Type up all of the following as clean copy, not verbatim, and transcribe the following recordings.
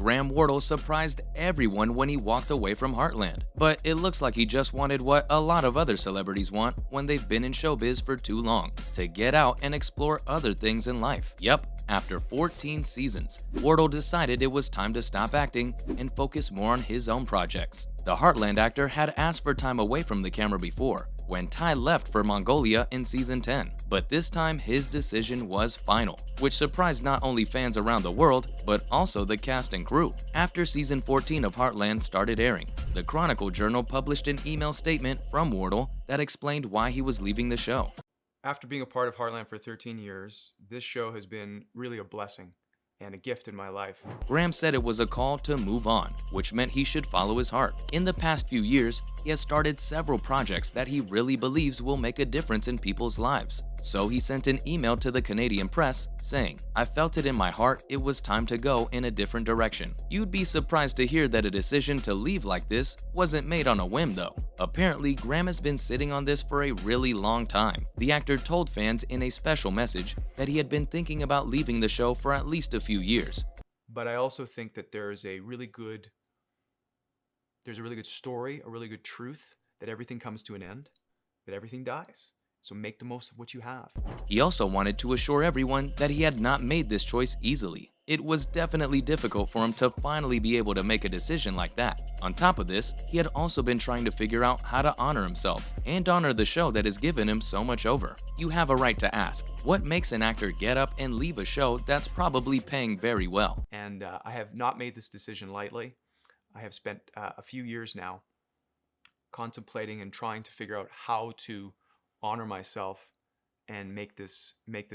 Graham Wardle surprised everyone when he walked away from Heartland. But it looks like he just wanted what a lot of other celebrities want when they've been in showbiz for too long, to get out and explore other things in life. Yep. After 14 seasons, Wardle decided it was time to stop acting and focus more on his own projects. The Heartland actor had asked for time away from the camera before, when Ty left for Mongolia in season 10, but this time his decision was final, which surprised not only fans around the world, but also the cast and crew. After season 14 of Heartland started airing, the Chronicle Journal published an email statement from Wardle that explained why he was leaving the show. After being a part of Heartland for 13 years, this show has been really a blessing and a gift in my life. Graham said it was a call to move on, which meant he should follow his heart. In the past few years, he has started several projects that he really believes will make a difference in people's lives. So he sent an email to the Canadian press saying, "I felt it in my heart it was time to go in a different direction." You'd be surprised to hear that a decision to leave like this wasn't made on a whim though. Apparently, Graham has been sitting on this for a really long time. The actor told fans in a special message that he had been thinking about leaving the show for at least a few years. But I also think that there's a really good story, a really good truth, that everything comes to an end, that everything dies. So make the most of what you have. He also wanted to assure everyone that he had not made this choice easily. It was definitely difficult for him to finally be able to make a decision like that. On top of this, he had also been trying to figure out how to honor himself and honor the show that has given him so much over. You have a right to ask, what makes an actor get up and leave a show that's probably paying very well? And I have not made this decision lightly. I have spent a few years now contemplating and trying to figure out how to honor myself and make this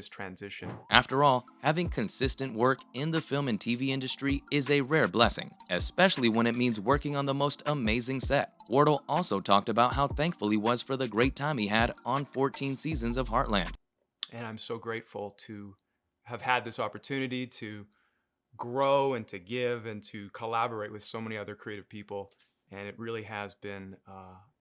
transition. After all, having consistent work in the film and TV industry is a rare blessing, especially when it means working on the most amazing set. Wardle also talked about how thankful he was for the great time he had on 14 seasons of Heartland. And I'm so grateful to have had this opportunity to grow and to give and to collaborate with so many other creative people. And it really has been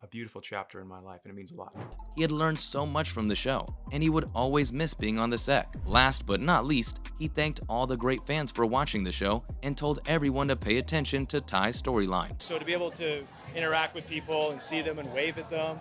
a beautiful chapter in my life, and it means a lot. He had learned so much from the show, and he would always miss being on the set. Last but not least, he thanked all the great fans for watching the show and told everyone to pay attention to Ty's storyline. So to be able to interact with people and see them and wave at them,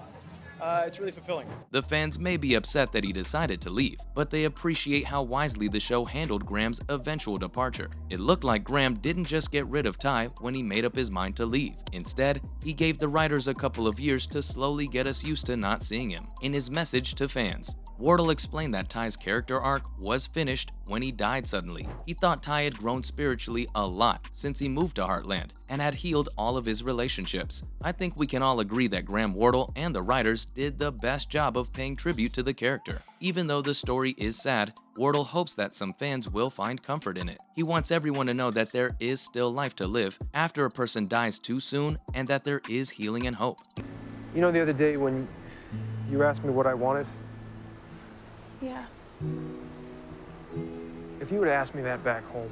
it's really fulfilling. The fans may be upset that he decided to leave, but they appreciate how wisely the show handled Graham's eventual departure. It looked like Graham didn't just get rid of Ty when he made up his mind to leave. Instead, he gave the writers a couple of years to slowly get us used to not seeing him. In his message to fans, Wardle explained that Ty's character arc was finished when he died suddenly. He thought Ty had grown spiritually a lot since he moved to Heartland and had healed all of his relationships. I think we can all agree that Graham Wardle and the writers did the best job of paying tribute to the character. Even though the story is sad, Wardle hopes that some fans will find comfort in it. He wants everyone to know that there is still life to live after a person dies too soon and that there is healing and hope. You know, the other day when you asked me what I wanted? Yeah. If you would have asked me that back home,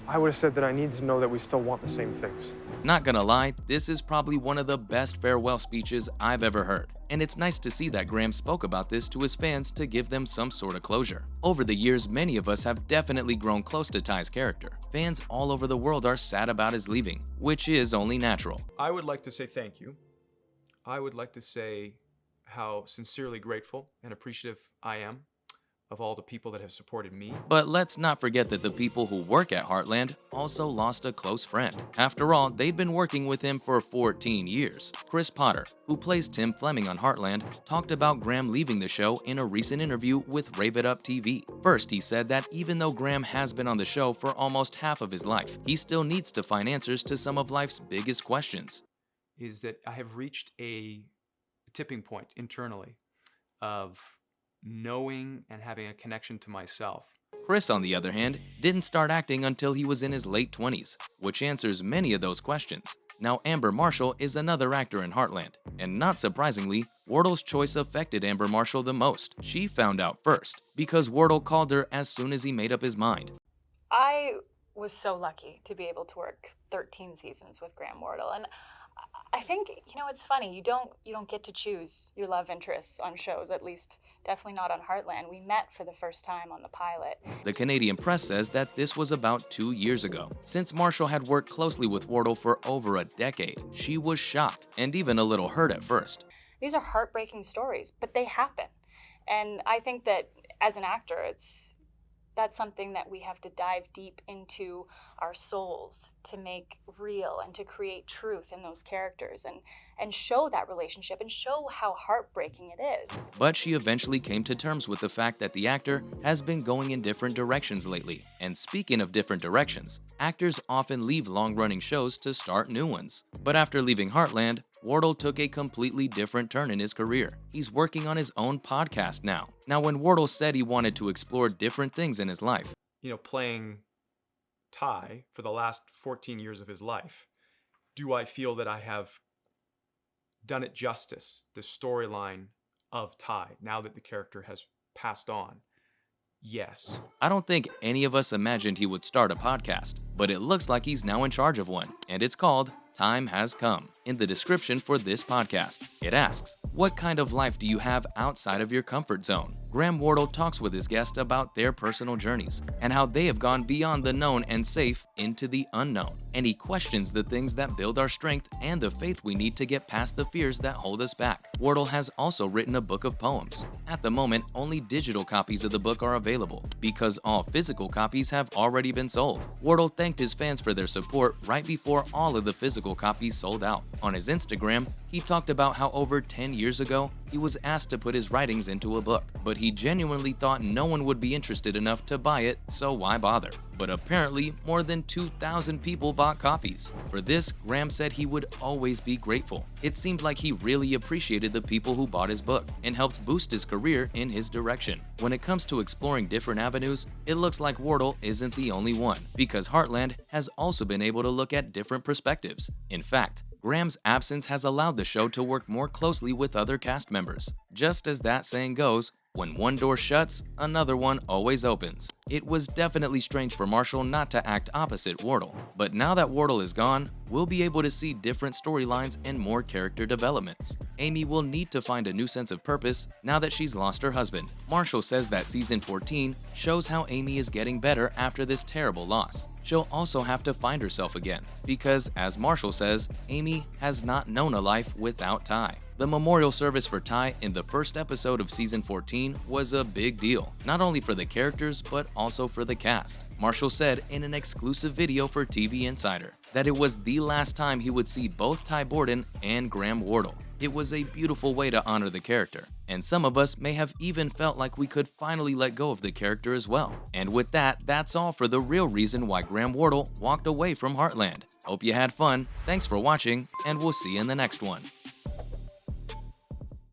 I would have said that I need to know that we still want the same things. Not gonna lie, this is probably one of the best farewell speeches I've ever heard, and it's nice to see that Graham spoke about this to his fans to give them some sort of closure. Over the years, many of us have definitely grown close to Ty's character. Fans all over the world are sad about his leaving, which is only natural. I would like to say thank you. I would like to say how sincerely grateful and appreciative I am of all the people that have supported me. But let's not forget that the people who work at Heartland also lost a close friend. After all, they'd been working with him for 14 years. Chris Potter, who plays Tim Fleming on Heartland, talked about Graham leaving the show in a recent interview with Rave It Up TV. First, he said that even though Graham has been on the show for almost half of his life, he still needs to find answers to some of life's biggest questions. Is that I have reached a tipping point internally of knowing and having a connection to myself. Chris, on the other hand, didn't start acting until he was in his late 20s, which answers many of those questions. Now, Amber Marshall is another actor in Heartland, and not surprisingly, Wardle's choice affected Amber Marshall the most. She found out first, because Wardle called her as soon as he made up his mind. I was so lucky to be able to work 13 seasons with Graham Wardle, and I think, it's funny. You don't get to choose your love interests on shows, at least definitely not on Heartland. We met for the first time on the pilot. The Canadian press says that this was about 2 years ago. Since Marshall had worked closely with Wardle for over a decade, she was shocked and even a little hurt at first. These are heartbreaking stories, but they happen. And I think that as an actor, that's something that we have to dive deep into our souls to make real and to create truth in those characters and show that relationship and show how heartbreaking it is. But she eventually came to terms with the fact that the actor has been going in different directions lately. And speaking of different directions, actors often leave long-running shows to start new ones. But after leaving Heartland, Wardle took a completely different turn in his career. He's working on his own podcast now. Now, when Wardle said he wanted to explore different things in his life, Playing Ty for the last 14 years of his life, do I feel that I have done it justice, the storyline of Ty, now that the character has passed on? Yes. I don't think any of us imagined he would start a podcast, but it looks like he's now in charge of one, and it's called Time Has Come. In the description for this podcast, it asks, what kind of life do you have outside of your comfort zone? Graham Wardle talks with his guest about their personal journeys and how they have gone beyond the known and safe into the unknown. And he questions the things that build our strength and the faith we need to get past the fears that hold us back. Wardle has also written a book of poems. At the moment, only digital copies of the book are available because all physical copies have already been sold. Wardle thanked his fans for their support right before all of the physical copies sold out. On his Instagram, he talked about how over 10 years ago, he was asked to put his writings into a book, but he genuinely thought no one would be interested enough to buy it, so why bother? But apparently, more than 2,000 people bought copies. For this, Graham said he would always be grateful. It seemed like he really appreciated the people who bought his book and helped boost his career in his direction. When it comes to exploring different avenues, it looks like Wardle isn't the only one, because Heartland has also been able to look at different perspectives. In fact, Graham's absence has allowed the show to work more closely with other cast members. Just as that saying goes, when one door shuts, another one always opens. It was definitely strange for Marshall not to act opposite Wardle, but now that Wardle is gone, we'll be able to see different storylines and more character developments. Amy will need to find a new sense of purpose now that she's lost her husband. Marshall says that season 14 shows how Amy is getting better after this terrible loss. She'll also have to find herself again, because as Marshall says, Amy has not known a life without Ty. The memorial service for Ty in the first episode of season 14 was a big deal, not only for the characters but also for the cast. Marshall said in an exclusive video for TV Insider that it was the last time he would see both Ty Borden and Graham Wardle. It was a beautiful way to honor the character, and some of us may have even felt like we could finally let go of the character as well. And with that, that's all for the real reason why Graham Wardle walked away from Heartland. Hope you had fun, thanks for watching, and we'll see you in the next one.